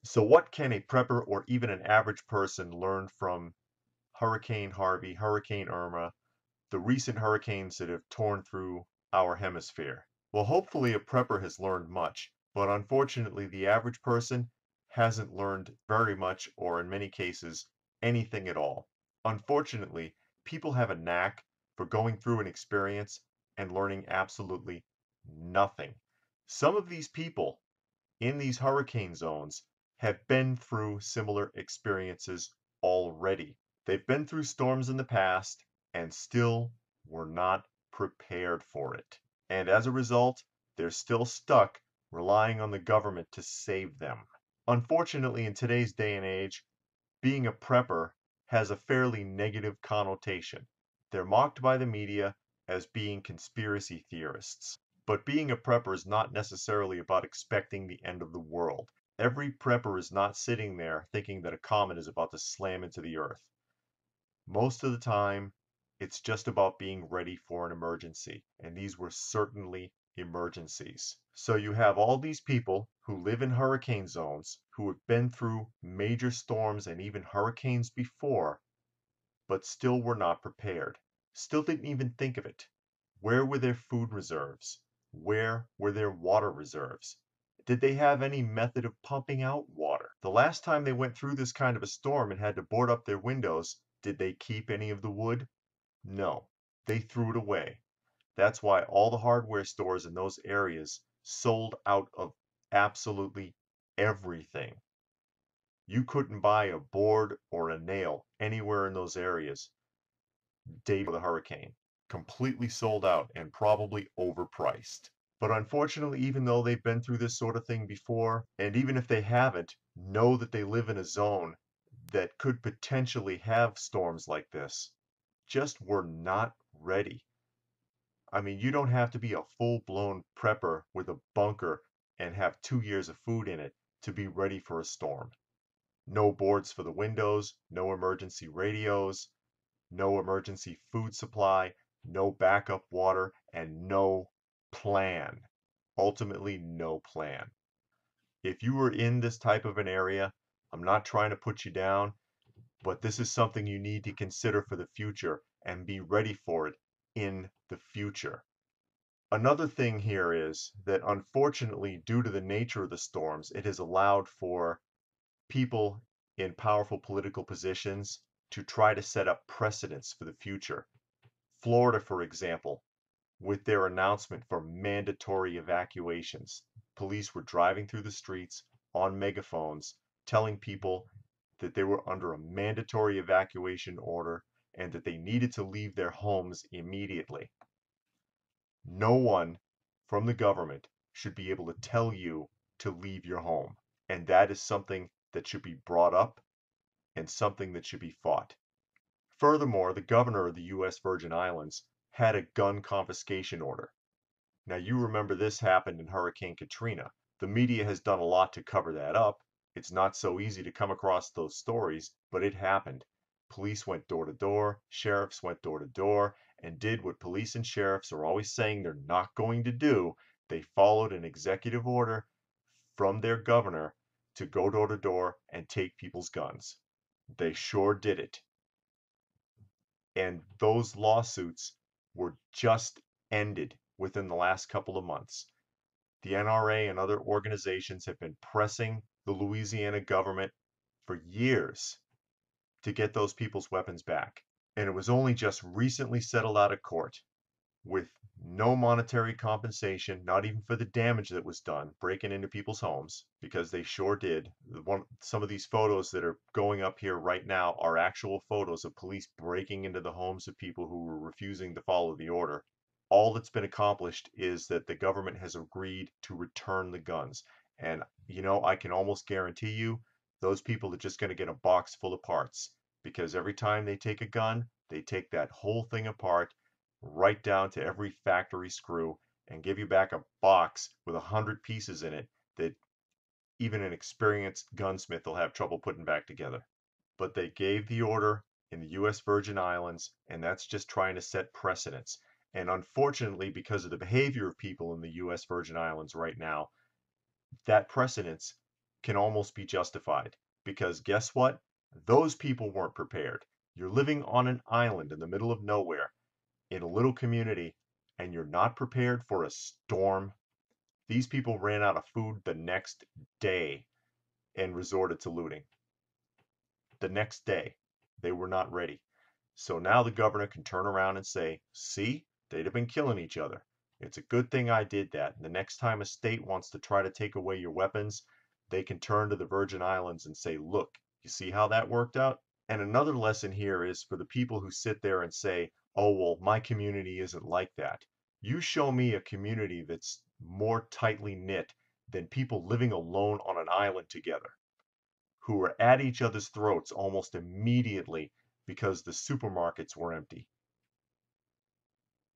So what can a prepper or even an average person learn from Hurricane Harvey, Hurricane Irma, the recent hurricanes that have torn through our hemisphere? Well, hopefully a prepper has learned much, but unfortunately the average person hasn't learned very much, or in many cases, anything at all. Unfortunately, people have a knack for going through an experience and learning absolutely nothing. Some of these people in these hurricane zones have been through similar experiences already. They've been through storms in the past and still were not prepared for it. And as a result, they're still stuck relying on the government to save them. Unfortunately, in today's day and age, being a prepper has a fairly negative connotation. They're mocked by the media as being conspiracy theorists. But being a prepper is not necessarily about expecting the end of the world. Every prepper is not sitting there thinking that a comet is about to slam into the earth. Most of the time, it's just about being ready for an emergency, and these were certainly emergencies. So you have all these people who live in hurricane zones who have been through major storms and even hurricanes before, but still were not prepared, still didn't even think of it. Where were their food reserves? Where were their water reserves? Did they have any method of pumping out water? The last time they went through this kind of a storm and had to board up their windows, did they keep any of the wood? No, they threw it away. That's why all the hardware stores in those areas sold out of absolutely everything. You couldn't buy a board or a nail anywhere in those areas day before the hurricane. Completely sold out and probably overpriced. But unfortunately, even though they've been through this sort of thing before, and even if they haven't, know that they live in a zone that could potentially have storms like this, just were not ready. I mean, you don't have to be a full-blown prepper with a bunker and have 2 years of food in it to be ready for a storm. No boards for the windows, no emergency radios, no emergency food supply, no backup water, and no plan. Ultimately, no plan. If you were in this type of an area, I'm not trying to put you down, but this is something you need to consider for the future and be ready for it in the future. Another thing here is that unfortunately, due to the nature of the storms, it has allowed for people in powerful political positions to try to set up precedents for the future. Florida, for example, with their announcement for mandatory evacuations, police were driving through the streets on megaphones telling people that they were under a mandatory evacuation order and that they needed to leave their homes immediately. No one from the government should be able to tell you to leave your home. And that is something that should be brought up and something that should be fought. Furthermore, the governor of the U.S. Virgin Islands had a gun confiscation order. Now, you remember this happened in Hurricane Katrina. The media has done a lot to cover that up. It's not so easy to come across those stories, but it happened. Police went door to door, sheriffs went door to door, and did what police and sheriffs are always saying they're not going to do. They followed an executive order from their governor to go door to door and take people's guns. They sure did it. And those lawsuits were just ended within the last couple of months. The NRA and other organizations have been pressing the Louisiana government for years to get those people's weapons back. And it was only just recently settled out of court with no monetary compensation, not even for the damage that was done, breaking into people's homes, because they sure did. Some of these photos that are going up here right now are actual photos of police breaking into the homes of people who were refusing to follow the order. All that's been accomplished is that the government has agreed to return the guns. And, I can almost guarantee you those people are just going to get a box full of parts, because every time they take a gun, they take that whole thing apart right down to every factory screw and give you back a box with 100 pieces in it that even an experienced gunsmith will have trouble putting back together. But they gave the order in the U.S. Virgin Islands, and that's just trying to set precedents. And unfortunately, because of the behavior of people in the U.S. Virgin Islands right now, that precedence can almost be justified. Because guess what? Those people weren't prepared. You're living on an island in the middle of nowhere in a little community, and you're not prepared for a storm. These people ran out of food the next day and resorted to looting. The next day, they were not ready. So now the governor can turn around and say, see, they'd have been killing each other. It's a good thing I did that. And the next time a state wants to try to take away your weapons, they can turn to the Virgin Islands and say, look, you see how that worked out? And another lesson here is for the people who sit there and say, oh, well, my community isn't like that. You show me a community that's more tightly knit than people living alone on an island together, who were at each other's throats almost immediately because the supermarkets were empty.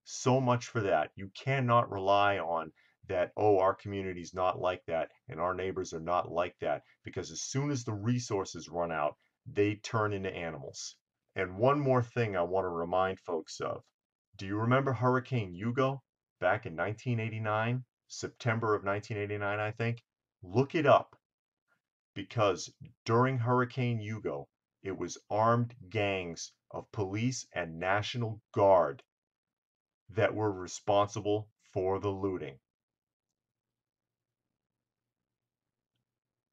So much for that. You cannot rely on that, oh, our community's not like that and our neighbors are not like that, because as soon as the resources run out, they turn into animals. And one more thing I want to remind folks of. Do you remember Hurricane Hugo back in 1989? September of 1989, I think? Look it up, because during Hurricane Hugo, it was armed gangs of police and National Guard that were responsible for the looting.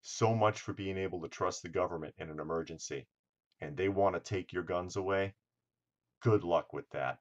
So much for being able to trust the government in an emergency. And they want to take your guns away. Good luck with that.